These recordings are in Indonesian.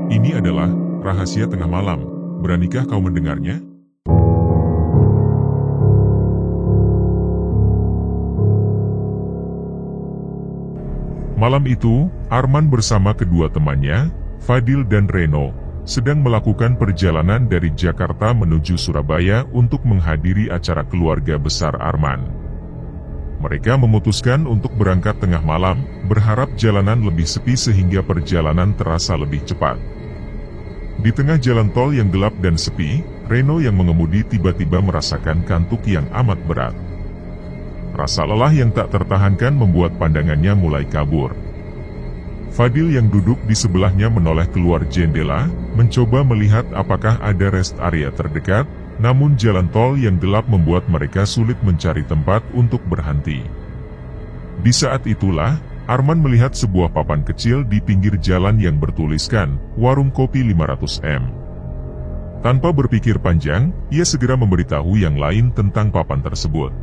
Ini adalah rahasia tengah malam. Beranikah kau mendengarnya? Malam itu, Arman bersama kedua temannya, Fadil dan Reno, sedang melakukan perjalanan dari Jakarta menuju Surabaya untuk menghadiri acara keluarga besar Arman. Mereka memutuskan untuk berangkat tengah malam, berharap jalanan lebih sepi sehingga perjalanan terasa lebih cepat. Di tengah jalan tol yang gelap dan sepi, Reno yang mengemudi tiba-tiba merasakan kantuk yang amat berat. Rasa lelah yang tak tertahankan membuat pandangannya mulai kabur. Fadil yang duduk di sebelahnya menoleh keluar jendela, mencoba melihat apakah ada rest area terdekat, namun jalan tol yang gelap membuat mereka sulit mencari tempat untuk berhenti. Di saat itulah, Arman melihat sebuah papan kecil di pinggir jalan yang bertuliskan, "Warung Kopi 500M". Tanpa berpikir panjang, ia segera memberitahu yang lain tentang papan tersebut.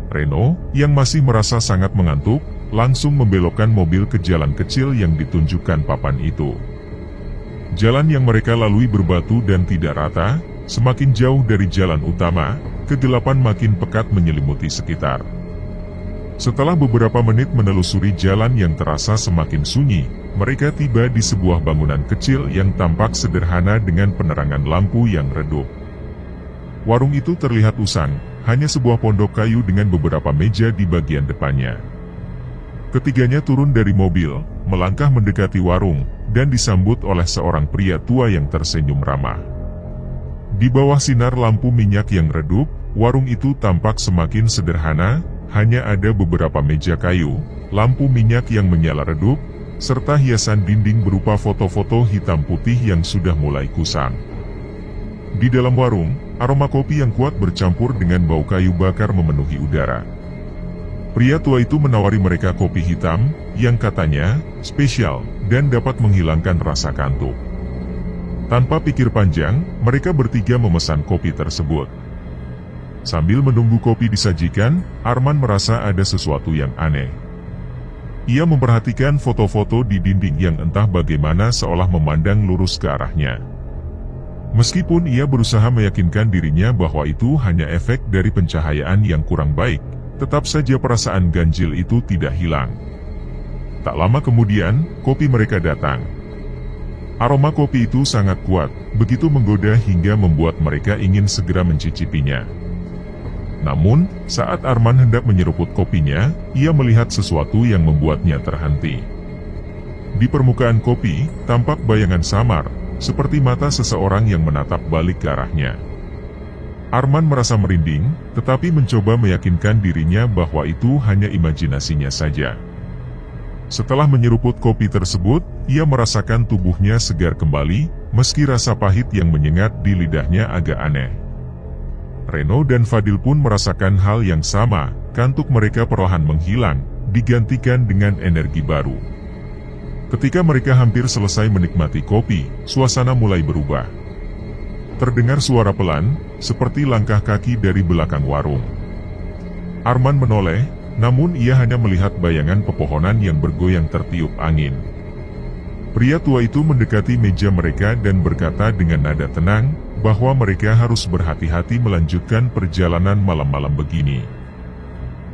Reno, yang masih merasa sangat mengantuk, langsung membelokkan mobil ke jalan kecil yang ditunjukkan papan itu. Jalan yang mereka lalui berbatu dan tidak rata, semakin jauh dari jalan utama, kegelapan makin pekat menyelimuti sekitar. Setelah beberapa menit menelusuri jalan yang terasa semakin sunyi, mereka tiba di sebuah bangunan kecil yang tampak sederhana dengan penerangan lampu yang redup. Warung itu terlihat usang, hanya sebuah pondok kayu dengan beberapa meja di bagian depannya. Ketiganya turun dari mobil, melangkah mendekati warung, dan disambut oleh seorang pria tua yang tersenyum ramah. Di bawah sinar lampu minyak yang redup, warung itu tampak semakin sederhana, hanya ada beberapa meja kayu, lampu minyak yang menyala redup, serta hiasan dinding berupa foto-foto hitam putih yang sudah mulai kusam. Di dalam warung, aroma kopi yang kuat bercampur dengan bau kayu bakar memenuhi udara. Pria tua itu menawari mereka kopi hitam, yang katanya spesial, dan dapat menghilangkan rasa kantuk. Tanpa pikir panjang, mereka bertiga memesan kopi tersebut. Sambil menunggu kopi disajikan, Arman merasa ada sesuatu yang aneh. Ia memperhatikan foto-foto di dinding yang entah bagaimana seolah memandang lurus ke arahnya. Meskipun ia berusaha meyakinkan dirinya bahwa itu hanya efek dari pencahayaan yang kurang baik, tetap saja perasaan ganjil itu tidak hilang. Tak lama kemudian, kopi mereka datang. Aroma kopi itu sangat kuat, begitu menggoda hingga membuat mereka ingin segera mencicipinya. Namun, saat Arman hendak menyeruput kopinya, ia melihat sesuatu yang membuatnya terhenti. Di permukaan kopi, tampak bayangan samar, seperti mata seseorang yang menatap balik ke arahnya. Arman merasa merinding, tetapi mencoba meyakinkan dirinya bahwa itu hanya imajinasinya saja. Setelah menyeruput kopi tersebut, ia merasakan tubuhnya segar kembali, meski rasa pahit yang menyengat di lidahnya agak aneh. Reno dan Fadil pun merasakan hal yang sama, kantuk mereka perlahan menghilang, digantikan dengan energi baru. Ketika mereka hampir selesai menikmati kopi, suasana mulai berubah. Terdengar suara pelan, seperti langkah kaki dari belakang warung. Arman menoleh, namun ia hanya melihat bayangan pepohonan yang bergoyang tertiup angin. Pria tua itu mendekati meja mereka dan berkata dengan nada tenang, bahwa mereka harus berhati-hati melanjutkan perjalanan malam-malam begini.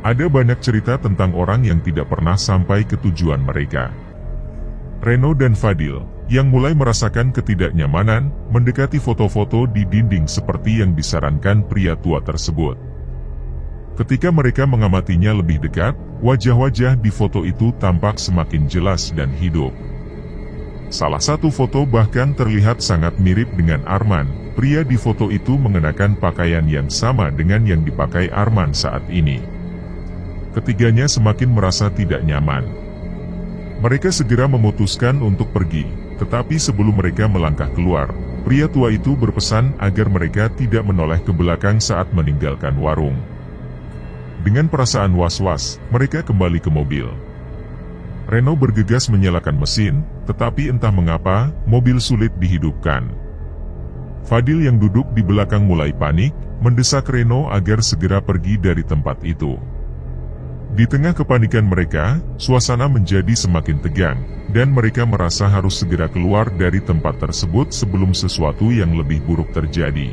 Ada banyak cerita tentang orang yang tidak pernah sampai ke tujuan mereka. Reno dan Fadil, yang mulai merasakan ketidaknyamanan, mendekati foto-foto di dinding seperti yang disarankan pria tua tersebut. Ketika mereka mengamatinya lebih dekat, wajah-wajah di foto itu tampak semakin jelas dan hidup. Salah satu foto bahkan terlihat sangat mirip dengan Arman. Pria di foto itu mengenakan pakaian yang sama dengan yang dipakai Arman saat ini. Ketiganya semakin merasa tidak nyaman. Mereka segera memutuskan untuk pergi, tetapi sebelum mereka melangkah keluar, pria tua itu berpesan agar mereka tidak menoleh ke belakang saat meninggalkan warung. Dengan perasaan was-was, mereka kembali ke mobil. Reno bergegas menyalakan mesin, tetapi entah mengapa, mobil sulit dihidupkan. Fadil yang duduk di belakang mulai panik, mendesak Reno agar segera pergi dari tempat itu. Di tengah kepanikan mereka, suasana menjadi semakin tegang, dan mereka merasa harus segera keluar dari tempat tersebut sebelum sesuatu yang lebih buruk terjadi.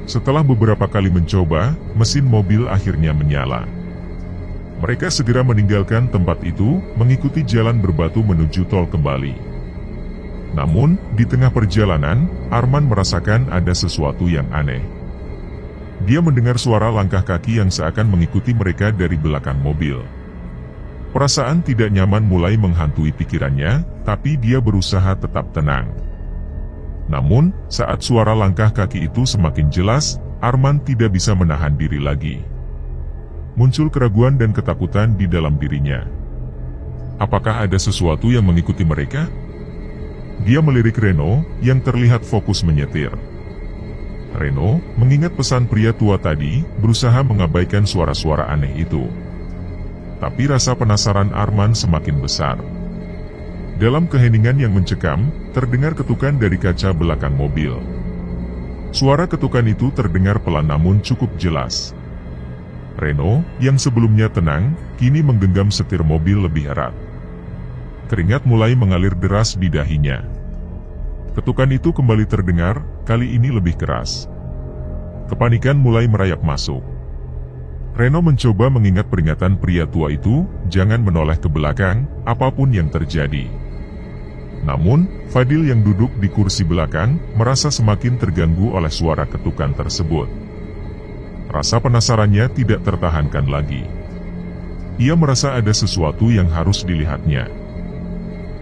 Setelah beberapa kali mencoba, mesin mobil akhirnya menyala. Mereka segera meninggalkan tempat itu, mengikuti jalan berbatu menuju tol kembali. Namun, di tengah perjalanan, Arman merasakan ada sesuatu yang aneh. Dia mendengar suara langkah kaki yang seakan mengikuti mereka dari belakang mobil. Perasaan tidak nyaman mulai menghantui pikirannya, tapi dia berusaha tetap tenang. Namun, saat suara langkah kaki itu semakin jelas, Arman tidak bisa menahan diri lagi. Muncul keraguan dan ketakutan di dalam dirinya. Apakah ada sesuatu yang mengikuti mereka? Dia melirik Reno, yang terlihat fokus menyetir. Reno, mengingat pesan pria tua tadi, berusaha mengabaikan suara-suara aneh itu. Tapi rasa penasaran Arman semakin besar. Dalam keheningan yang mencekam, terdengar ketukan dari kaca belakang mobil. Suara ketukan itu terdengar pelan namun cukup jelas. Reno, yang sebelumnya tenang, kini menggenggam setir mobil lebih erat. Keringat mulai mengalir deras di dahinya. Ketukan itu kembali terdengar, kali ini lebih keras. Kepanikan mulai merayap masuk. Reno mencoba mengingat peringatan pria tua itu, jangan menoleh ke belakang, apapun yang terjadi. Namun, Fadil yang duduk di kursi belakang, merasa semakin terganggu oleh suara ketukan tersebut. Rasa penasarannya tidak tertahankan lagi. Ia merasa ada sesuatu yang harus dilihatnya.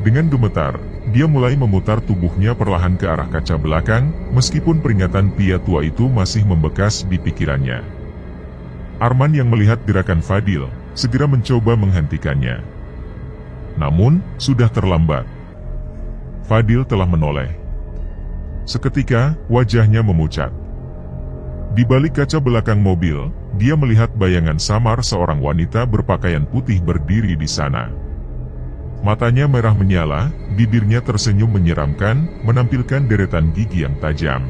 Dengan gemetar, dia mulai memutar tubuhnya perlahan ke arah kaca belakang, meskipun peringatan pria tua itu masih membekas di pikirannya. Arman yang melihat gerakan Fadil, segera mencoba menghentikannya. Namun, sudah terlambat. Fadil telah menoleh. Seketika, wajahnya memucat. Di balik kaca belakang mobil, dia melihat bayangan samar seorang wanita berpakaian putih berdiri di sana. Matanya merah menyala, bibirnya tersenyum menyeramkan, menampilkan deretan gigi yang tajam.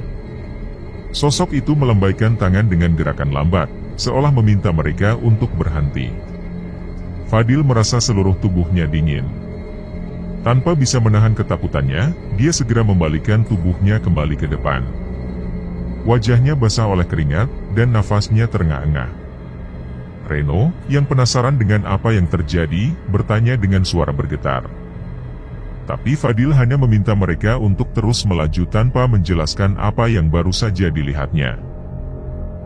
Sosok itu melambaikan tangan dengan gerakan lambat, seolah meminta mereka untuk berhenti. Fadil merasa seluruh tubuhnya dingin. Tanpa bisa menahan ketakutannya, dia segera membalikkan tubuhnya kembali ke depan. Wajahnya basah oleh keringat, dan nafasnya terengah-engah. Reno, yang penasaran dengan apa yang terjadi, bertanya dengan suara bergetar. Tapi Fadil hanya meminta mereka untuk terus melaju tanpa menjelaskan apa yang baru saja dilihatnya.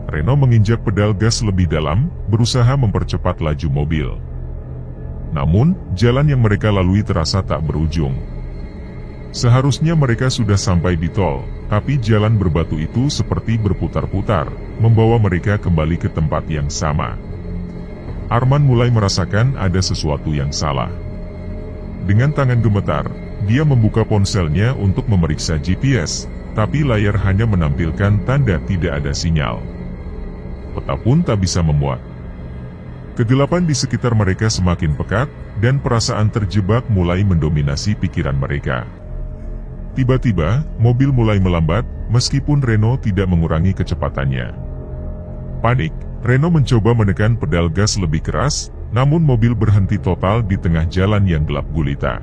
Reno menginjak pedal gas lebih dalam, berusaha mempercepat laju mobil. Namun, jalan yang mereka lalui terasa tak berujung. Seharusnya mereka sudah sampai di tol, tapi jalan berbatu itu seperti berputar-putar, membawa mereka kembali ke tempat yang sama. Arman mulai merasakan ada sesuatu yang salah. Dengan tangan gemetar, dia membuka ponselnya untuk memeriksa GPS, tapi layar hanya menampilkan tanda tidak ada sinyal. Peta pun tak bisa memuat. Kegelapan di sekitar mereka semakin pekat, dan perasaan terjebak mulai mendominasi pikiran mereka. Tiba-tiba, mobil mulai melambat, meskipun Reno tidak mengurangi kecepatannya. Panik, Reno mencoba menekan pedal gas lebih keras, namun mobil berhenti total di tengah jalan yang gelap gulita.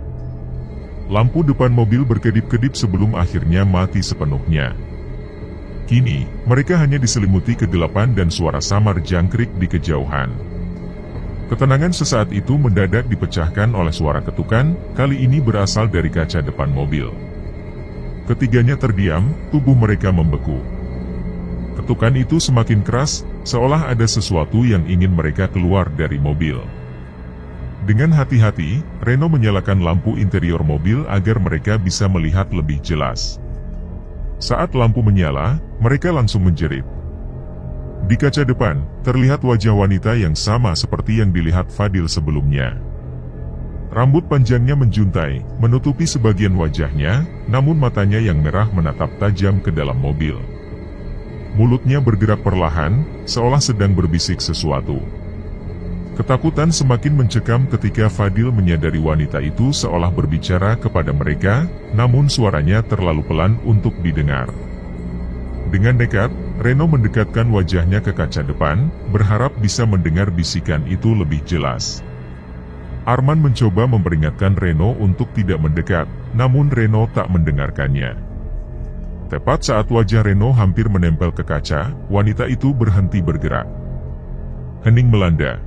Lampu depan mobil berkedip-kedip sebelum akhirnya mati sepenuhnya. Kini, mereka hanya diselimuti kegelapan dan suara samar jangkrik di kejauhan. Ketenangan sesaat itu mendadak dipecahkan oleh suara ketukan, kali ini berasal dari kaca depan mobil. Ketiganya terdiam, tubuh mereka membeku. Ketukan itu semakin keras, seolah ada sesuatu yang ingin mereka keluar dari mobil. Dengan hati-hati, Reno menyalakan lampu interior mobil agar mereka bisa melihat lebih jelas. Saat lampu menyala, mereka langsung menjerit. Di kaca depan, terlihat wajah wanita yang sama seperti yang dilihat Fadil sebelumnya. Rambut panjangnya menjuntai, menutupi sebagian wajahnya, namun matanya yang merah menatap tajam ke dalam mobil. Mulutnya bergerak perlahan, seolah sedang berbisik sesuatu. Ketakutan semakin mencekam ketika Fadil menyadari wanita itu seolah berbicara kepada mereka, namun suaranya terlalu pelan untuk didengar. Dengan nekat, Reno mendekatkan wajahnya ke kaca depan, berharap bisa mendengar bisikan itu lebih jelas. Arman mencoba memperingatkan Reno untuk tidak mendekat, namun Reno tak mendengarkannya. Tepat saat wajah Reno hampir menempel ke kaca, wanita itu berhenti bergerak. Hening melanda.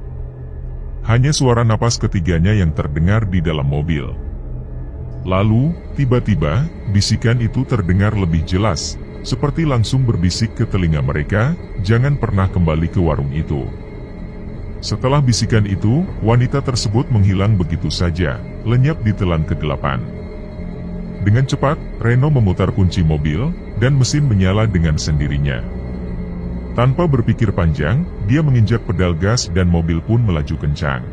Hanya suara napas ketiganya yang terdengar di dalam mobil. Lalu, tiba-tiba, bisikan itu terdengar lebih jelas, seperti langsung berbisik ke telinga mereka, "Jangan pernah kembali ke warung itu." Setelah bisikan itu, wanita tersebut menghilang begitu saja, lenyap di telan kegelapan. Dengan cepat, Reno memutar kunci mobil, dan mesin menyala dengan sendirinya. Tanpa berpikir panjang, dia menginjak pedal gas dan mobil pun melaju kencang.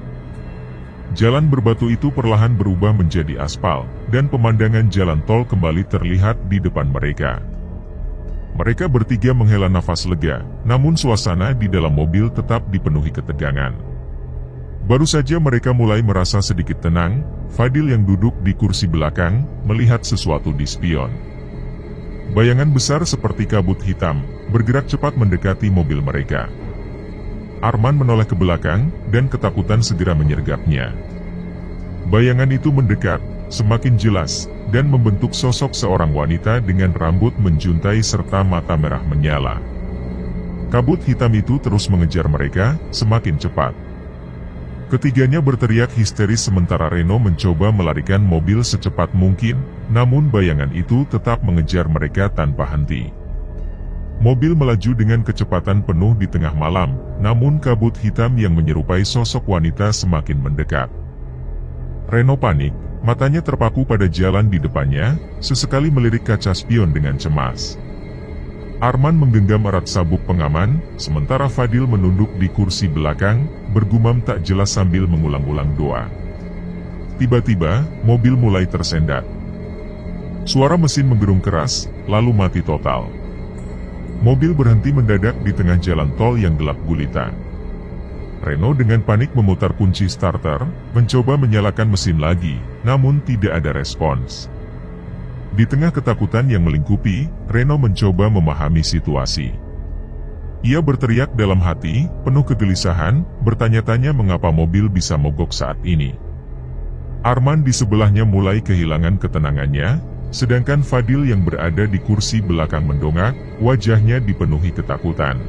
Jalan berbatu itu perlahan berubah menjadi aspal, dan pemandangan jalan tol kembali terlihat di depan mereka. Mereka bertiga menghela nafas lega, namun suasana di dalam mobil tetap dipenuhi ketegangan. Baru saja mereka mulai merasa sedikit tenang, Fadil yang duduk di kursi belakang, melihat sesuatu di spion. Bayangan besar seperti kabut hitam, bergerak cepat mendekati mobil mereka. Arman menoleh ke belakang, dan ketakutan segera menyergapnya. Bayangan itu mendekat, semakin jelas, dan membentuk sosok seorang wanita dengan rambut menjuntai serta mata merah menyala. Kabut hitam itu terus mengejar mereka, semakin cepat. Ketiganya berteriak histeris sementara Reno mencoba melarikan mobil secepat mungkin, namun bayangan itu tetap mengejar mereka tanpa henti. Mobil melaju dengan kecepatan penuh di tengah malam, namun kabut hitam yang menyerupai sosok wanita semakin mendekat. Reno panik, matanya terpaku pada jalan di depannya, sesekali melirik kaca spion dengan cemas. Arman menggenggam erat sabuk pengaman, sementara Fadil menunduk di kursi belakang, bergumam tak jelas sambil mengulang-ulang doa. Tiba-tiba, mobil mulai tersendat. Suara mesin menggerung keras, lalu mati total. Mobil berhenti mendadak di tengah jalan tol yang gelap gulita. Reno dengan panik memutar kunci starter, mencoba menyalakan mesin lagi, namun tidak ada respons. Di tengah ketakutan yang melingkupi, Reno mencoba memahami situasi. Ia berteriak dalam hati, penuh kegelisahan, bertanya-tanya mengapa mobil bisa mogok saat ini. Arman di sebelahnya mulai kehilangan ketenangannya, sedangkan Fadil yang berada di kursi belakang mendongak, wajahnya dipenuhi ketakutan.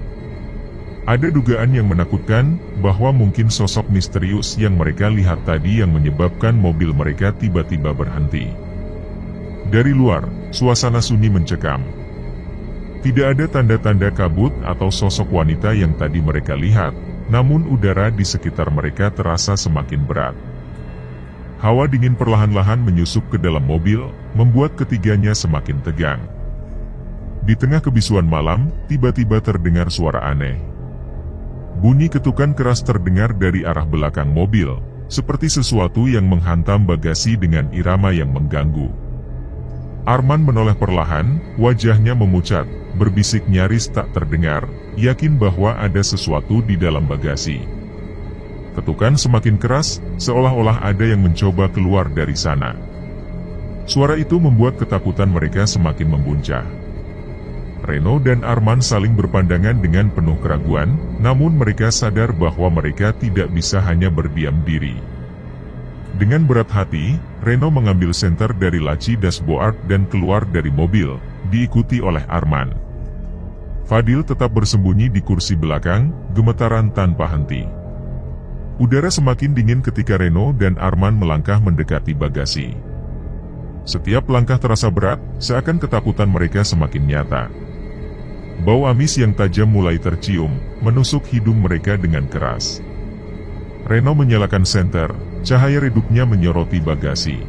Ada dugaan yang menakutkan, bahwa mungkin sosok misterius yang mereka lihat tadi yang menyebabkan mobil mereka tiba-tiba berhenti. Dari luar, suasana sunyi mencekam. Tidak ada tanda-tanda kabut atau sosok wanita yang tadi mereka lihat, namun udara di sekitar mereka terasa semakin berat. Hawa dingin perlahan-lahan menyusup ke dalam mobil, membuat ketiganya semakin tegang. Di tengah kebisuan malam, tiba-tiba terdengar suara aneh. Bunyi ketukan keras terdengar dari arah belakang mobil, seperti sesuatu yang menghantam bagasi dengan irama yang mengganggu. Arman menoleh perlahan, wajahnya memucat, berbisik nyaris tak terdengar, yakin bahwa ada sesuatu di dalam bagasi. Ketukan semakin keras, seolah-olah ada yang mencoba keluar dari sana. Suara itu membuat ketakutan mereka semakin membuncah. Reno dan Arman saling berpandangan dengan penuh keraguan, namun mereka sadar bahwa mereka tidak bisa hanya berdiam diri. Dengan berat hati, Reno mengambil senter dari laci dashboard dan keluar dari mobil, diikuti oleh Arman. Fadil tetap bersembunyi di kursi belakang, gemetaran tanpa henti. Udara semakin dingin ketika Reno dan Arman melangkah mendekati bagasi. Setiap langkah terasa berat, seakan ketakutan mereka semakin nyata. Bau amis yang tajam mulai tercium, menusuk hidung mereka dengan keras. Reno menyalakan senter, cahaya redupnya menyoroti bagasi.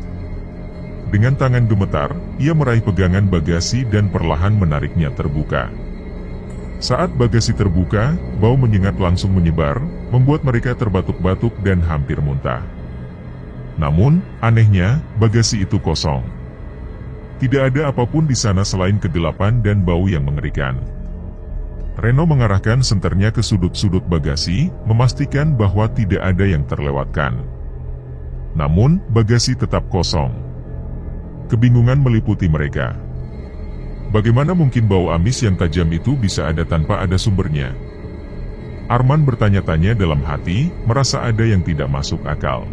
Dengan tangan gemetar, ia meraih pegangan bagasi dan perlahan menariknya terbuka. Saat bagasi terbuka, bau menyengat langsung menyebar, membuat mereka terbatuk-batuk dan hampir muntah. Namun, anehnya, bagasi itu kosong. Tidak ada apapun di sana selain kegelapan dan bau yang mengerikan. Reno mengarahkan senternya ke sudut-sudut bagasi, memastikan bahwa tidak ada yang terlewatkan. Namun, bagasi tetap kosong. Kebingungan meliputi mereka. Bagaimana mungkin bau amis yang tajam itu bisa ada tanpa ada sumbernya? Arman bertanya-tanya dalam hati, merasa ada yang tidak masuk akal.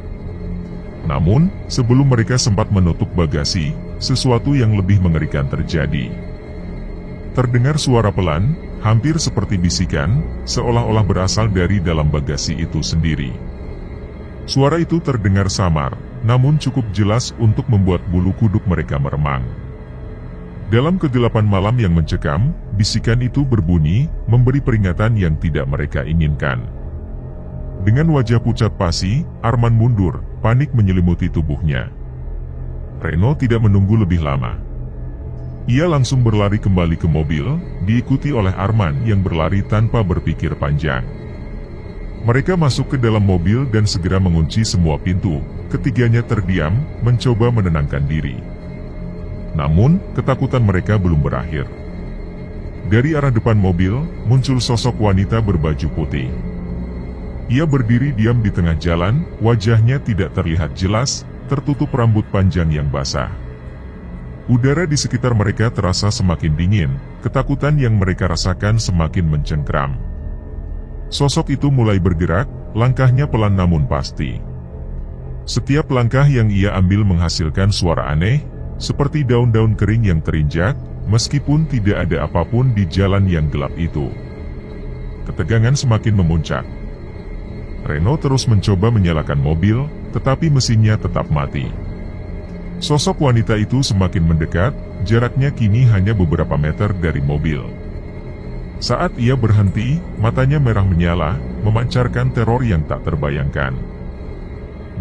Namun, sebelum mereka sempat menutup bagasi, sesuatu yang lebih mengerikan terjadi. Terdengar suara pelan, hampir seperti bisikan, seolah-olah berasal dari dalam bagasi itu sendiri. Suara itu terdengar samar, namun cukup jelas untuk membuat bulu kuduk mereka meremang. Dalam kegelapan malam yang mencekam, bisikan itu berbunyi, memberi peringatan yang tidak mereka inginkan. Dengan wajah pucat pasi, Arman mundur, panik menyelimuti tubuhnya. Reno tidak menunggu lebih lama. Ia langsung berlari kembali ke mobil, diikuti oleh Arman yang berlari tanpa berpikir panjang. Mereka masuk ke dalam mobil dan segera mengunci semua pintu. Ketiganya terdiam, mencoba menenangkan diri. Namun, ketakutan mereka belum berakhir. Dari arah depan mobil, muncul sosok wanita berbaju putih. Ia berdiri diam di tengah jalan, wajahnya tidak terlihat jelas, tertutup rambut panjang yang basah. Udara di sekitar mereka terasa semakin dingin, ketakutan yang mereka rasakan semakin mencengkram. Sosok itu mulai bergerak, langkahnya pelan namun pasti. Setiap langkah yang ia ambil menghasilkan suara aneh, seperti daun-daun kering yang terinjak, meskipun tidak ada apapun di jalan yang gelap itu. Ketegangan semakin memuncak. Reno terus mencoba menyalakan mobil, tetapi mesinnya tetap mati. Sosok wanita itu semakin mendekat, jaraknya kini hanya beberapa meter dari mobil. Saat ia berhenti, matanya merah menyala, memancarkan teror yang tak terbayangkan.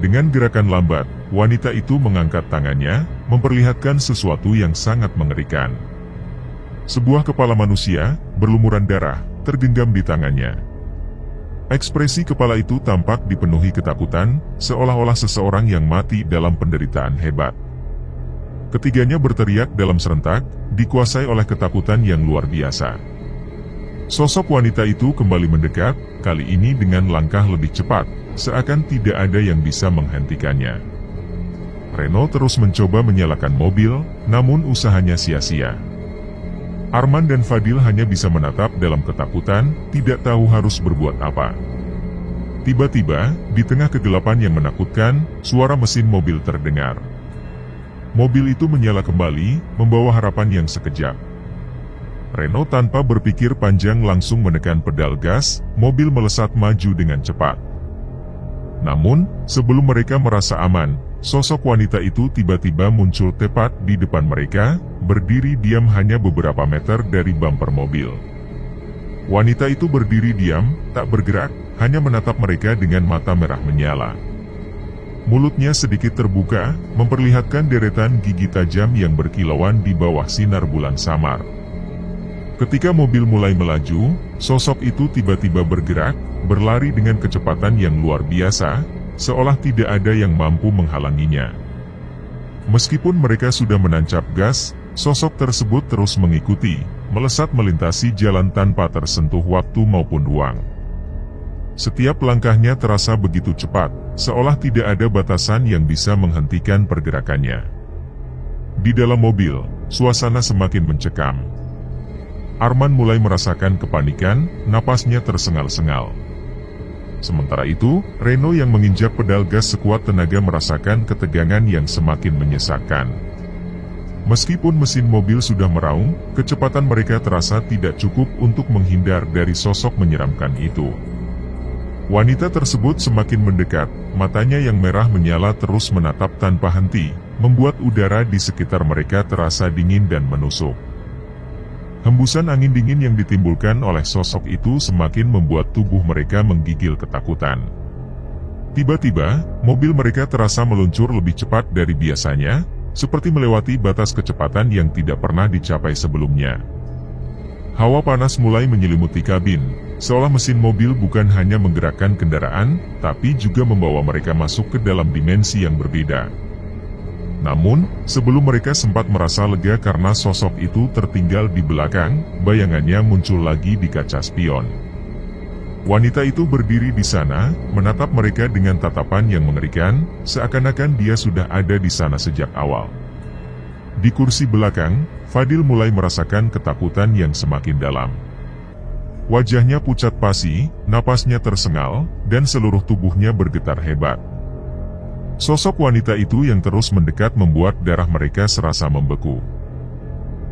Dengan gerakan lambat, wanita itu mengangkat tangannya, memperlihatkan sesuatu yang sangat mengerikan. Sebuah kepala manusia, berlumuran darah, tergenggam di tangannya. Ekspresi kepala itu tampak dipenuhi ketakutan, seolah-olah seseorang yang mati dalam penderitaan hebat. Ketiganya berteriak dalam serentak, dikuasai oleh ketakutan yang luar biasa. Sosok wanita itu kembali mendekat, kali ini dengan langkah lebih cepat, seakan tidak ada yang bisa menghentikannya. Reno terus mencoba menyalakan mobil, namun usahanya sia-sia. Arman dan Fadil hanya bisa menatap dalam ketakutan, tidak tahu harus berbuat apa. Tiba-tiba, di tengah kegelapan yang menakutkan, suara mesin mobil terdengar. Mobil itu menyala kembali, membawa harapan yang sekejap. Reno tanpa berpikir panjang langsung menekan pedal gas, mobil melesat maju dengan cepat. Namun, sebelum mereka merasa aman, sosok wanita itu tiba-tiba muncul tepat di depan mereka, berdiri diam hanya beberapa meter dari bumper mobil. Wanita itu berdiri diam, tak bergerak, hanya menatap mereka dengan mata merah menyala. Mulutnya sedikit terbuka, memperlihatkan deretan gigi tajam yang berkilauan di bawah sinar bulan samar. Ketika mobil mulai melaju, sosok itu tiba-tiba bergerak, berlari dengan kecepatan yang luar biasa, seolah tidak ada yang mampu menghalanginya. Meskipun mereka sudah menancap gas, sosok tersebut terus mengikuti, melesat melintasi jalan tanpa tersentuh waktu maupun ruang. Setiap langkahnya terasa begitu cepat, seolah tidak ada batasan yang bisa menghentikan pergerakannya. Di dalam mobil, suasana semakin mencekam. Arman mulai merasakan kepanikan, napasnya tersengal-sengal. Sementara itu, Reno yang menginjak pedal gas sekuat tenaga merasakan ketegangan yang semakin menyesakkan. Meskipun mesin mobil sudah meraung, kecepatan mereka terasa tidak cukup untuk menghindar dari sosok menyeramkan itu. Wanita tersebut semakin mendekat, matanya yang merah menyala terus menatap tanpa henti, membuat udara di sekitar mereka terasa dingin dan menusuk. Hembusan angin dingin yang ditimbulkan oleh sosok itu semakin membuat tubuh mereka menggigil ketakutan. Tiba-tiba, mobil mereka terasa meluncur lebih cepat dari biasanya, seperti melewati batas kecepatan yang tidak pernah dicapai sebelumnya. Hawa panas mulai menyelimuti kabin, seolah mesin mobil bukan hanya menggerakkan kendaraan, tapi juga membawa mereka masuk ke dalam dimensi yang berbeda. Namun, sebelum mereka sempat merasa lega karena sosok itu tertinggal di belakang, bayangannya muncul lagi di kaca spion. Wanita itu berdiri di sana, menatap mereka dengan tatapan yang mengerikan, seakan-akan dia sudah ada di sana sejak awal. Di kursi belakang, Fadil mulai merasakan ketakutan yang semakin dalam. Wajahnya pucat pasi, napasnya tersengal, dan seluruh tubuhnya bergetar hebat. Sosok wanita itu yang terus mendekat membuat darah mereka serasa membeku.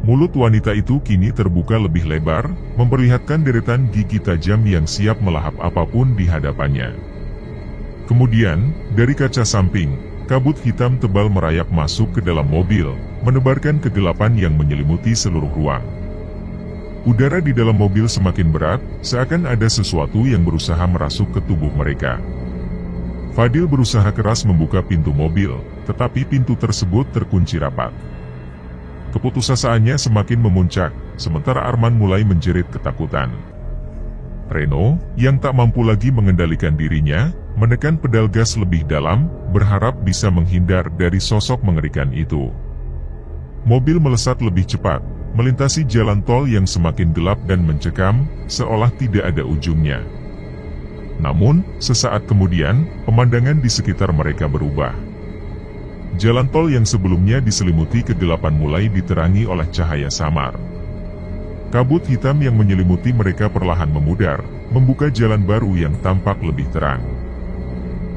Mulut wanita itu kini terbuka lebih lebar, memperlihatkan deretan gigi tajam yang siap melahap apapun di hadapannya. Kemudian, dari kaca samping, kabut hitam tebal merayap masuk ke dalam mobil, menebarkan kegelapan yang menyelimuti seluruh ruang. Udara di dalam mobil semakin berat, seakan ada sesuatu yang berusaha merasuk ke tubuh mereka. Fadil berusaha keras membuka pintu mobil, tetapi pintu tersebut terkunci rapat. Keputusasanya semakin memuncak, sementara Arman mulai menjerit ketakutan. Reno, yang tak mampu lagi mengendalikan dirinya, menekan pedal gas lebih dalam, berharap bisa menghindar dari sosok mengerikan itu. Mobil melesat lebih cepat, melintasi jalan tol yang semakin gelap dan mencekam, seolah tidak ada ujungnya. Namun, sesaat kemudian, pemandangan di sekitar mereka berubah. Jalan tol yang sebelumnya diselimuti kegelapan mulai diterangi oleh cahaya samar. Kabut hitam yang menyelimuti mereka perlahan memudar, membuka jalan baru yang tampak lebih terang.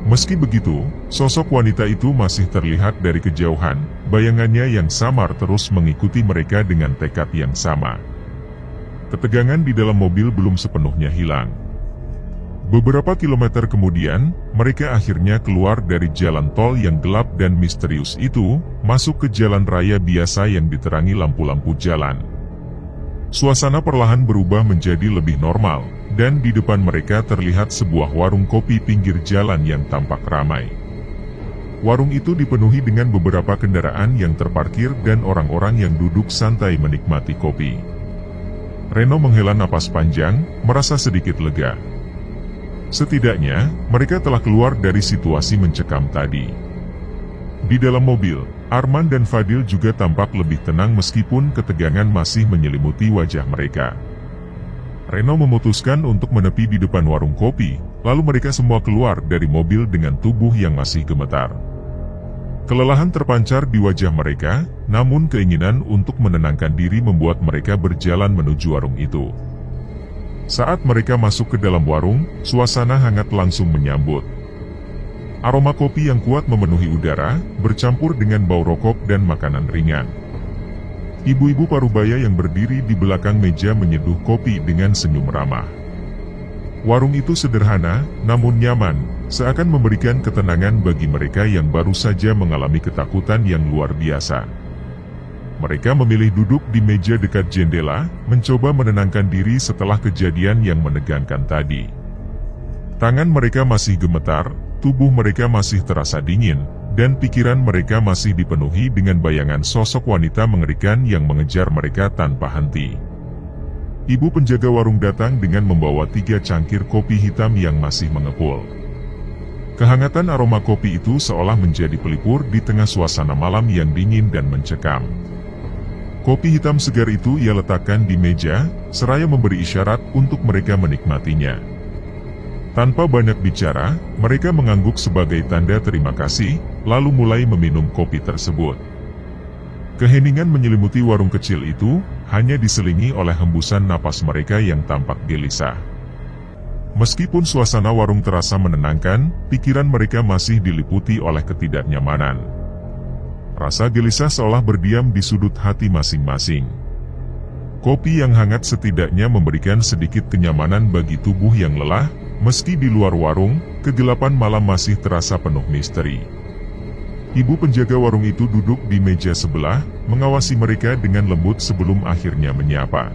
Meski begitu, sosok wanita itu masih terlihat dari kejauhan, bayangannya yang samar terus mengikuti mereka dengan tekad yang sama. Ketegangan di dalam mobil belum sepenuhnya hilang. Beberapa kilometer kemudian, mereka akhirnya keluar dari jalan tol yang gelap dan misterius itu, masuk ke jalan raya biasa yang diterangi lampu-lampu jalan. Suasana perlahan berubah menjadi lebih normal, dan di depan mereka terlihat sebuah warung kopi pinggir jalan yang tampak ramai. Warung itu dipenuhi dengan beberapa kendaraan yang terparkir dan orang-orang yang duduk santai menikmati kopi. Reno menghela napas panjang, merasa sedikit lega. Setidaknya, mereka telah keluar dari situasi mencekam tadi. Di dalam mobil, Arman dan Fadil juga tampak lebih tenang meskipun ketegangan masih menyelimuti wajah mereka. Reno memutuskan untuk menepi di depan warung kopi, lalu mereka semua keluar dari mobil dengan tubuh yang masih gemetar. Kelelahan terpancar di wajah mereka, namun keinginan untuk menenangkan diri membuat mereka berjalan menuju warung itu. Saat mereka masuk ke dalam warung, suasana hangat langsung menyambut. Aroma kopi yang kuat memenuhi udara, bercampur dengan bau rokok dan makanan ringan. Ibu-ibu parubaya yang berdiri di belakang meja menyeduh kopi dengan senyum ramah. Warung itu sederhana, namun nyaman, seakan memberikan ketenangan bagi mereka yang baru saja mengalami ketakutan yang luar biasa. Mereka memilih duduk di meja dekat jendela, mencoba menenangkan diri setelah kejadian yang menegangkan tadi. Tangan mereka masih gemetar, tubuh mereka masih terasa dingin, dan pikiran mereka masih dipenuhi dengan bayangan sosok wanita mengerikan yang mengejar mereka tanpa henti. Ibu penjaga warung datang dengan membawa 3 cangkir kopi hitam yang masih mengepul. Kehangatan aroma kopi itu seolah menjadi pelipur di tengah suasana malam yang dingin dan mencekam. Kopi hitam segar itu ia letakkan di meja, seraya memberi isyarat untuk mereka menikmatinya. Tanpa banyak bicara, mereka mengangguk sebagai tanda terima kasih, lalu mulai meminum kopi tersebut. Keheningan menyelimuti warung kecil itu, hanya diselingi oleh hembusan napas mereka yang tampak gelisah. Meskipun suasana warung terasa menenangkan, pikiran mereka masih diliputi oleh ketidaknyamanan. Rasa gelisah seolah berdiam di sudut hati masing-masing. Kopi yang hangat setidaknya memberikan sedikit kenyamanan bagi tubuh yang lelah, meski di luar warung, kegelapan malam masih terasa penuh misteri. Ibu penjaga warung itu duduk di meja sebelah, mengawasi mereka dengan lembut sebelum akhirnya menyapa.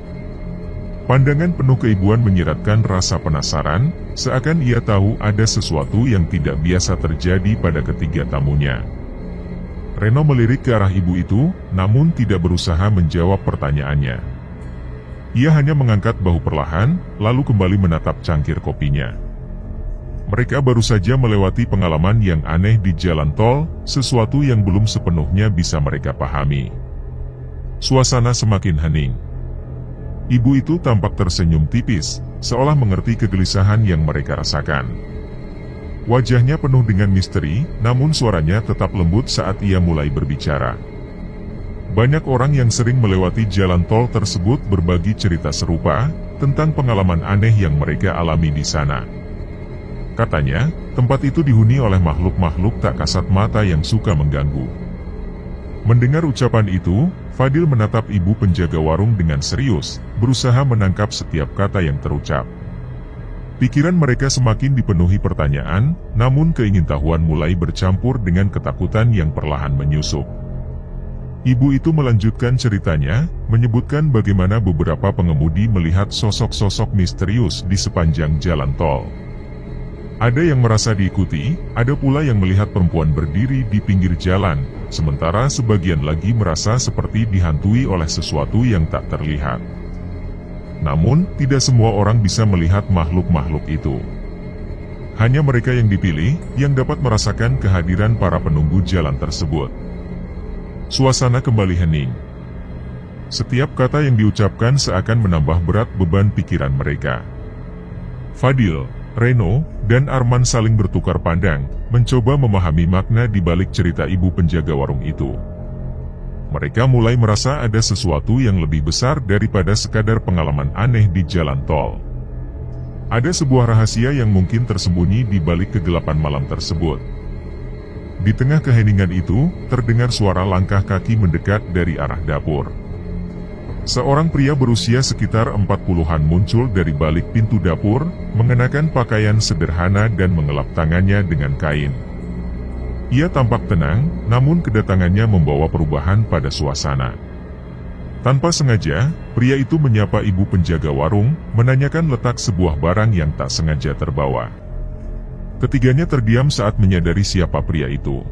Pandangan penuh keibuan menyiratkan rasa penasaran, seakan ia tahu ada sesuatu yang tidak biasa terjadi pada ketiga tamunya. Reno melirik ke arah ibu itu, namun tidak berusaha menjawab pertanyaannya. Ia hanya mengangkat bahu perlahan, lalu kembali menatap cangkir kopinya. Mereka baru saja melewati pengalaman yang aneh di jalan tol, sesuatu yang belum sepenuhnya bisa mereka pahami. Suasana semakin hening. Ibu itu tampak tersenyum tipis, seolah mengerti kegelisahan yang mereka rasakan. Wajahnya penuh dengan misteri, namun suaranya tetap lembut saat ia mulai berbicara. Banyak orang yang sering melewati jalan tol tersebut berbagi cerita serupa tentang pengalaman aneh yang mereka alami di sana. Katanya, tempat itu dihuni oleh makhluk-makhluk tak kasat mata yang suka mengganggu. Mendengar ucapan itu, Fadil menatap ibu penjaga warung dengan serius, berusaha menangkap setiap kata yang terucap. Pikiran mereka semakin dipenuhi pertanyaan, namun keingintahuan mulai bercampur dengan ketakutan yang perlahan menyusup. Ibu itu melanjutkan ceritanya, menyebutkan bagaimana beberapa pengemudi melihat sosok-sosok misterius di sepanjang jalan tol. Ada yang merasa diikuti, ada pula yang melihat perempuan berdiri di pinggir jalan, sementara sebagian lagi merasa seperti dihantui oleh sesuatu yang tak terlihat. Namun, tidak semua orang bisa melihat makhluk-makhluk itu. Hanya mereka yang dipilih, yang dapat merasakan kehadiran para penunggu jalan tersebut. Suasana kembali hening. Setiap kata yang diucapkan seakan menambah berat beban pikiran mereka. Fadil, Reno, dan Arman saling bertukar pandang, mencoba memahami makna di balik cerita ibu penjaga warung itu. Mereka mulai merasa ada sesuatu yang lebih besar daripada sekadar pengalaman aneh di jalan tol. Ada sebuah rahasia yang mungkin tersembunyi di balik kegelapan malam tersebut. Di tengah keheningan itu, terdengar suara langkah kaki mendekat dari arah dapur. Seorang pria berusia sekitar 40-an muncul dari balik pintu dapur, mengenakan pakaian sederhana dan mengelap tangannya dengan kain. Ia tampak tenang, namun kedatangannya membawa perubahan pada suasana. Tanpa sengaja, pria itu menyapa ibu penjaga warung, menanyakan letak sebuah barang yang tak sengaja terbawa. Ketiganya terdiam saat menyadari siapa pria itu.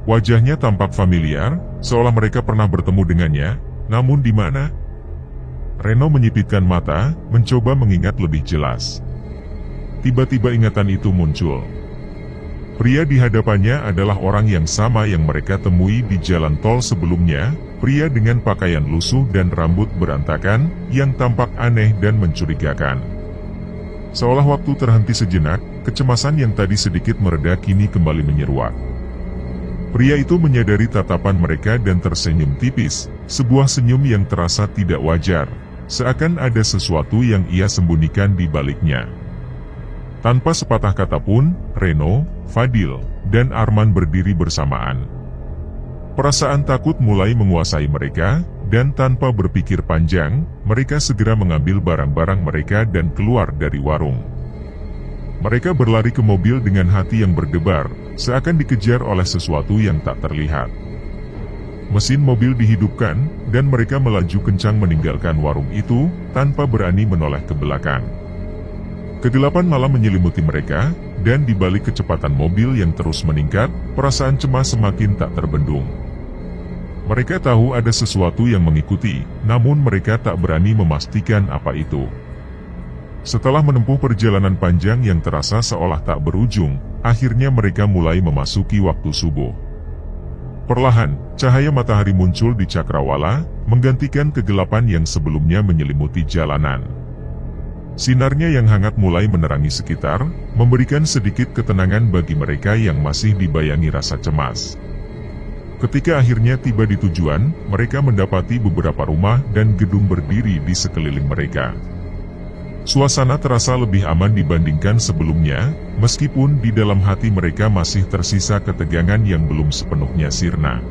Wajahnya tampak familiar, seolah mereka pernah bertemu dengannya, namun di mana? Reno menyipitkan mata, mencoba mengingat lebih jelas. Tiba-tiba ingatan itu muncul. Pria di hadapannya adalah orang yang sama yang mereka temui di jalan tol sebelumnya, pria dengan pakaian lusuh dan rambut berantakan, yang tampak aneh dan mencurigakan. Seolah waktu terhenti sejenak, kecemasan yang tadi sedikit mereda kini kembali menyeruak. Pria itu menyadari tatapan mereka dan tersenyum tipis, sebuah senyum yang terasa tidak wajar, seakan ada sesuatu yang ia sembunyikan di baliknya. Tanpa sepatah kata pun, Reno, Fadil, dan Arman berdiri bersamaan. Perasaan takut mulai menguasai mereka, dan tanpa berpikir panjang, mereka segera mengambil barang-barang mereka dan keluar dari warung. Mereka berlari ke mobil dengan hati yang berdebar, seakan dikejar oleh sesuatu yang tak terlihat. Mesin mobil dihidupkan, dan mereka melaju kencang meninggalkan warung itu, tanpa berani menoleh ke belakang. Kegelapan malam menyelimuti mereka, dan di balik kecepatan mobil yang terus meningkat, perasaan cemas semakin tak terbendung. Mereka tahu ada sesuatu yang mengikuti, namun mereka tak berani memastikan apa itu. Setelah menempuh perjalanan panjang yang terasa seolah tak berujung, akhirnya mereka mulai memasuki waktu subuh. Perlahan, cahaya matahari muncul di cakrawala, menggantikan kegelapan yang sebelumnya menyelimuti jalanan. Sinarnya yang hangat mulai menerangi sekitar, memberikan sedikit ketenangan bagi mereka yang masih dibayangi rasa cemas. Ketika akhirnya tiba di tujuan, mereka mendapati beberapa rumah dan gedung berdiri di sekeliling mereka. Suasana terasa lebih aman dibandingkan sebelumnya, meskipun di dalam hati mereka masih tersisa ketegangan yang belum sepenuhnya sirna.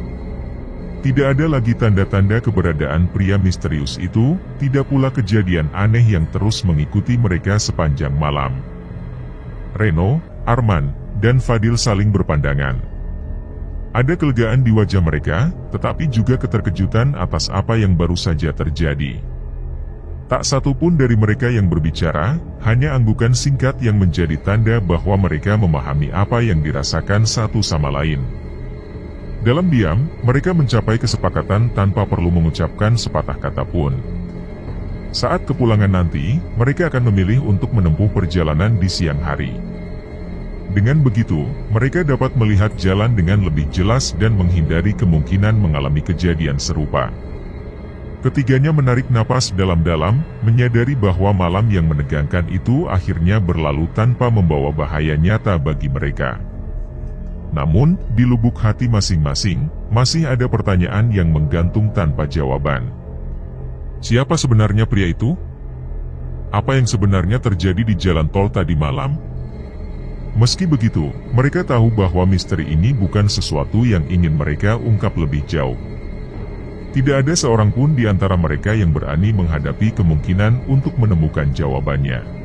Tidak ada lagi tanda-tanda keberadaan pria misterius itu, tidak pula kejadian aneh yang terus mengikuti mereka sepanjang malam. Reno, Arman, dan Fadil saling berpandangan. Ada kelegaan di wajah mereka, tetapi juga keterkejutan atas apa yang baru saja terjadi. Tak satu pun dari mereka yang berbicara, hanya anggukan singkat yang menjadi tanda bahwa mereka memahami apa yang dirasakan satu sama lain. Dalam diam, mereka mencapai kesepakatan tanpa perlu mengucapkan sepatah kata pun. Saat kepulangan nanti, mereka akan memilih untuk menempuh perjalanan di siang hari. Dengan begitu, mereka dapat melihat jalan dengan lebih jelas dan menghindari kemungkinan mengalami kejadian serupa. Ketiganya menarik napas dalam-dalam, menyadari bahwa malam yang menegangkan itu akhirnya berlalu tanpa membawa bahaya nyata bagi mereka. Namun, di lubuk hati masing-masing, masih ada pertanyaan yang menggantung tanpa jawaban. Siapa sebenarnya pria itu? Apa yang sebenarnya terjadi di jalan tol tadi malam? Meski begitu, mereka tahu bahwa misteri ini bukan sesuatu yang ingin mereka ungkap lebih jauh. Tidak ada seorang pun di antara mereka yang berani menghadapi kemungkinan untuk menemukan jawabannya.